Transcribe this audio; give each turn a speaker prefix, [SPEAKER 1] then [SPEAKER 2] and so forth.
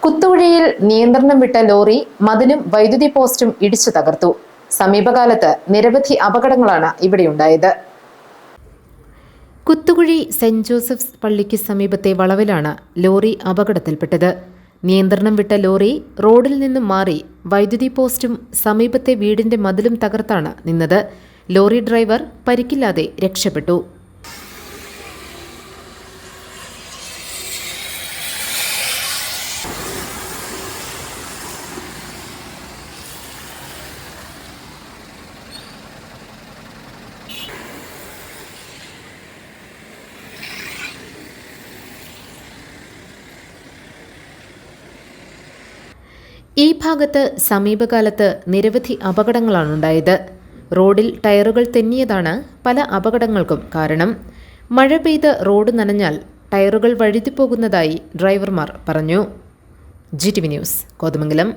[SPEAKER 1] കുത്തുകുഴിയിൽ നിയന്ത്രണം വിട്ട ലോറി മതിലും വൈദ്യുതി പോസ്റ്റും ഇടിച്ചു തകർത്തു. സമീപകാലത്ത് നിരവധി അപകടങ്ങളാണ് ഇവിടെയുണ്ടായത്. കുത്തുകുഴി സെന്റ് ജോസഫ്സ് പള്ളിക്ക് സമീപത്തെ വളവിലാണ് ലോറി അപകടത്തിൽപ്പെട്ടത്. നിയന്ത്രണം വിട്ട ലോറി റോഡിൽ നിന്നും മാറി വൈദ്യുതി പോസ്റ്റും സമീപത്തെ വീടിന്റെ മതിലും തകർത്താണ് നിന്നത്. ലോറി ഡ്രൈവർ പരിക്കില്ലാതെ രക്ഷപ്പെട്ടു. ഈ ഭാഗത്ത് സമീപകാലത്ത് നിരവധി അപകടങ്ങളാണുണ്ടായത്. റോഡിൽ ടയറുകൾ തെന്നിയതാണ് പല അപകടങ്ങൾക്കും കാരണം. മഴ പെയ്ത് റോഡ് നനഞ്ഞാൽ ടയറുകൾ വഴുതിപ്പോകുന്നതായി ഡ്രൈവർമാർ പറഞ്ഞു. GTV news, Kothamangalam.